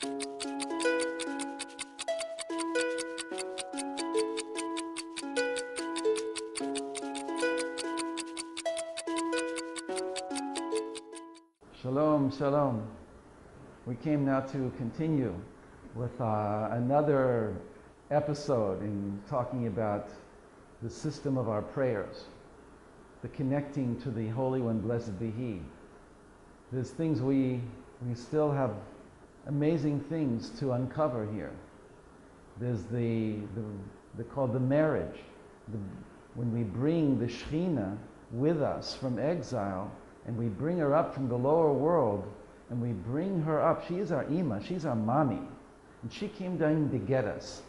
Shalom, shalom. We came now to continue with another episode in talking about the system of our prayers, the connecting to the Holy One, blessed be He. There's things we still have amazing things to uncover here. There's called the marriage. When we bring the Shekhinah with us from exile, and we bring her up from the lower world, and we bring her up. She is our Ima, she's our mommy, and she came down to get us.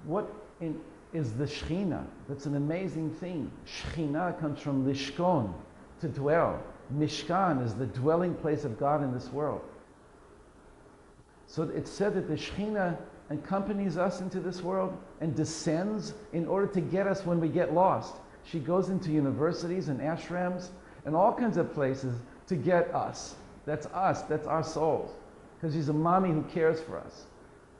What is the Shekhinah? That's an amazing thing. Shekhinah comes from Lishkon, to dwell. Mishkan is the dwelling place of God in this world. So it's said that the Shekhinah accompanies us into this world and descends in order to get us when we get lost. She goes into universities and ashrams and all kinds of places to get us. That's us, that's our souls. Because she's a mommy who cares for us.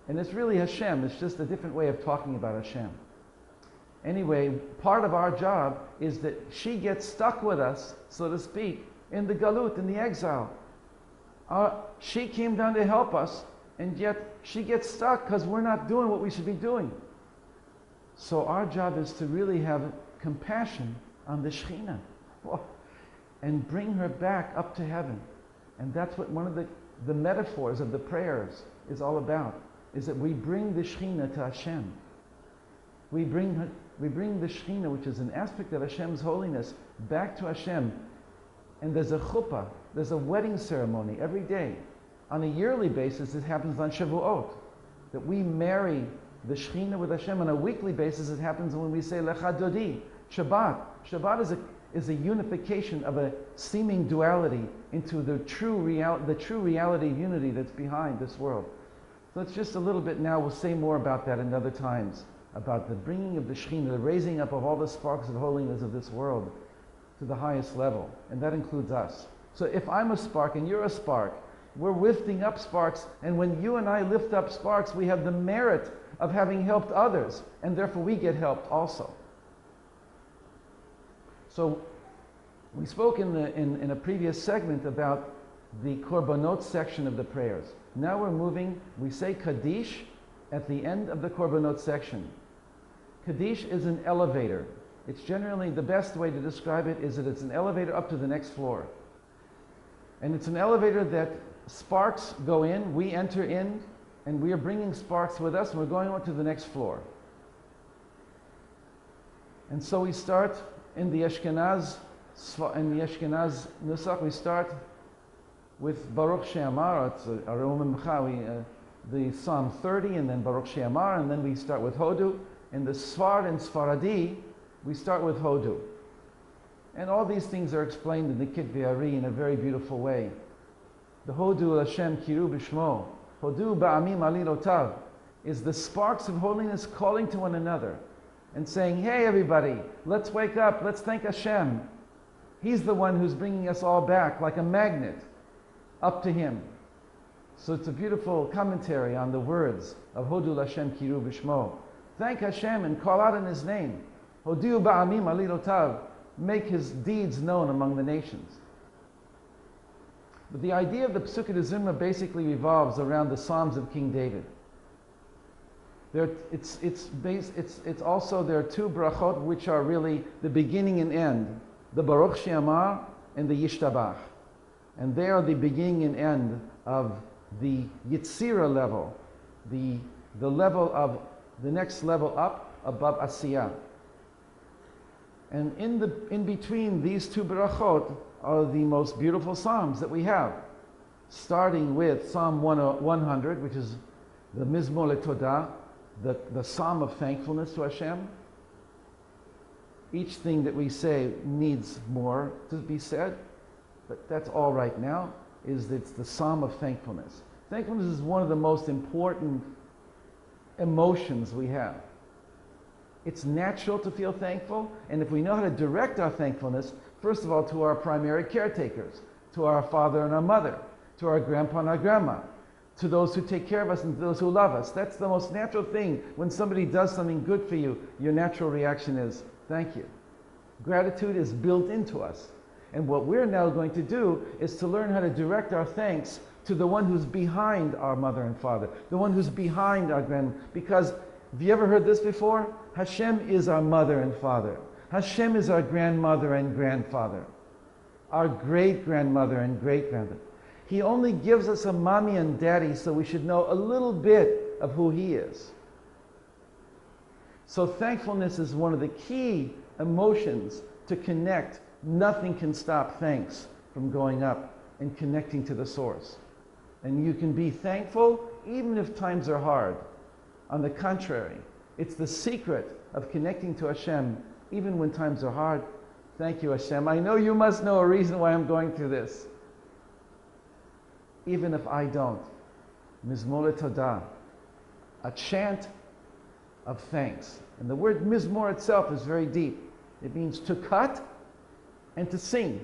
And it's really Hashem, it's just a different way of talking about Hashem. Anyway, part of our job is that she gets stuck with us, so to speak, in the galut, in the exile. She came down to help us, and yet she gets stuck because we're not doing what we should be doing. So our job is to really have compassion on the Shekhinah. And bring her back up to heaven. And that's what one of the metaphors of the prayers is all about, is that we bring the Shekhinah to Hashem. We bring the Shekhinah, which is an aspect of Hashem's holiness, back to Hashem. And there's a chuppah, there's a wedding ceremony every day. On a yearly basis, it happens on Shavuot, that we marry the Shekhinah with Hashem. On a weekly basis, it happens when we say Lecha Dodi, Shabbat. Shabbat is a unification of a seeming duality into the true reality of unity that's behind this world. So it's just a little bit now, we'll say more about that in other times, about the bringing of the Shekhinah, the raising up of all the sparks of holiness of this world to the highest level, and that includes us. So if I'm a spark and you're a spark, we're lifting up sparks, and when you and I lift up sparks, we have the merit of having helped others, and therefore we get helped also. So we spoke in a previous segment about the korbanot section of the prayers. Now we're moving, we say Kaddish at the end of the korbanot section. Kaddish is an elevator. It's generally, the best way to describe it is that it's an elevator up to the next floor. And it's an elevator that sparks go in, we enter in, and we are bringing sparks with us, and we're going on to the next floor. And so we start in the Ashkenaz Nusach, we start with Baruch She'amar, the Psalm 30, and then Baruch She'amar, and then we start with Hodu. In the Sfard and Sfaradi, we start with Hodu. And all these things are explained in the Kitvei Ari in a very beautiful way. The Hodu Hashem Kiru B'Shmo, Hodu Ba'amim Alilotav, is the sparks of holiness calling to one another and saying, hey everybody, let's wake up, let's thank Hashem. He's the one who's bringing us all back like a magnet up to Him. So it's a beautiful commentary on the words of Hodu Hashem Kiru B'Shmo. Thank Hashem and call out in His name. Hodu Ba'amim Alilotav, make His deeds known among the nations. But the idea of the Pesukey de Zimra basically revolves around the Psalms of King David. It's also, there are two brachot which are really the beginning and end. The Baruch She'amar and the Yishtabach. And they are the beginning and end of the Yitzira level, the level of, the next level up above Asiyah. And in between these two brachot are the most beautiful psalms that we have. Starting with Psalm 100, which is the Mizmor LeTodah, the psalm of thankfulness to Hashem. Each thing that we say needs more to be said, but that's all right now, it's the psalm of thankfulness. Thankfulness is one of the most important emotions we have. It's natural to feel thankful, and if we know how to direct our thankfulness, first of all to our primary caretakers, to our father and our mother, to our grandpa and our grandma, to those who take care of us and to those who love us. That's the most natural thing. When somebody does something good for you, your natural reaction is, thank you. Gratitude is built into us. And what we're now going to do is to learn how to direct our thanks to the one who's behind our mother and father, the one who's behind our because have you ever heard this before? Hashem is our mother and father. Hashem is our grandmother and grandfather, our great-grandmother and great-grandmother. He only gives us a mommy and daddy so we should know a little bit of who He is. So thankfulness is one of the key emotions to connect. Nothing can stop thanks from going up and connecting to the source. And you can be thankful even if times are hard. On the contrary, it's the secret of connecting to Hashem even when times are hard. Thank you, Hashem. I know you must know a reason why I'm going through this. Even if I don't. Mizmor Todah, a chant of thanks. And the word mizmor itself is very deep. It means to cut and to sing.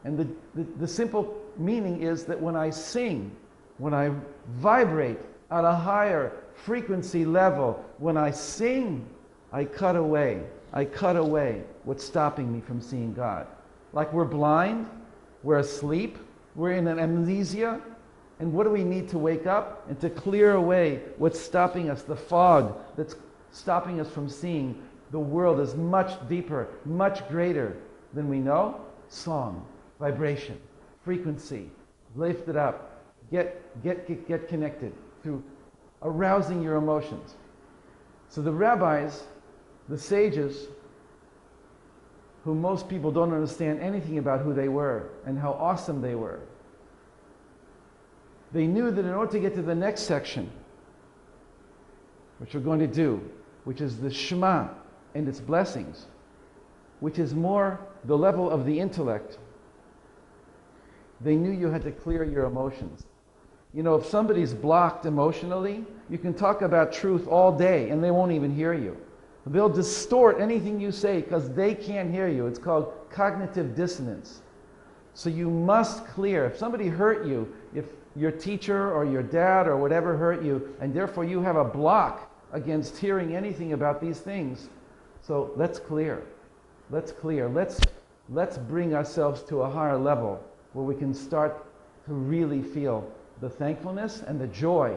And the simple meaning is that when I sing, when I vibrate at a higher frequency level, when I sing, I cut away what's stopping me from seeing God. Like we're blind, we're asleep, we're in an amnesia, and what do we need to wake up? And to clear away what's stopping us, the fog that's stopping us from seeing the world is much deeper, much greater than we know. Song, vibration, frequency, lift it up, get connected through arousing your emotions. So the rabbis, the sages, who most people don't understand anything about who they were and how awesome they were. They knew that in order to get to the next section, which we're going to do, which is the Shema and its blessings, which is more the level of the intellect, they knew you had to clear your emotions. You know, if somebody's blocked emotionally, you can talk about truth all day and they won't even hear you. They'll distort anything you say because they can't hear you. It's called cognitive dissonance. So you must clear. If somebody hurt you, if your teacher or your dad or whatever hurt you, and therefore you have a block against hearing anything about these things, so let's clear. Let's clear. Let's bring ourselves to a higher level where we can start to really feel the thankfulness and the joy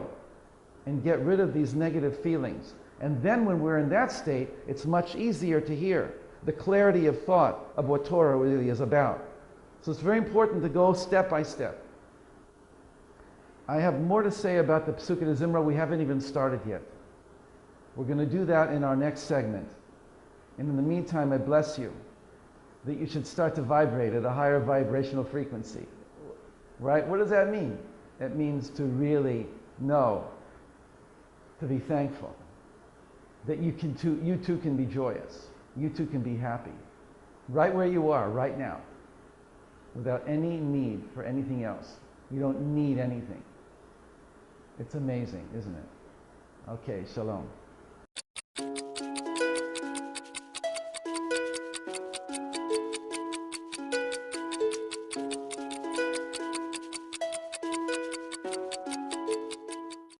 and get rid of these negative feelings. And then when we're in that state, it's much easier to hear the clarity of thought of what Torah really is about. So it's very important to go step by step. I have more to say about the Pesukey de Zimra. We haven't even started yet. We're going to do that in our next segment. And in the meantime, I bless you that you should start to vibrate at a higher vibrational frequency. Right? What does that mean? It means to really know, to be thankful. That you too can be joyous. You too can be happy. Right where you are, right now. Without any need for anything else. You don't need anything. It's amazing, isn't it? Okay, shalom.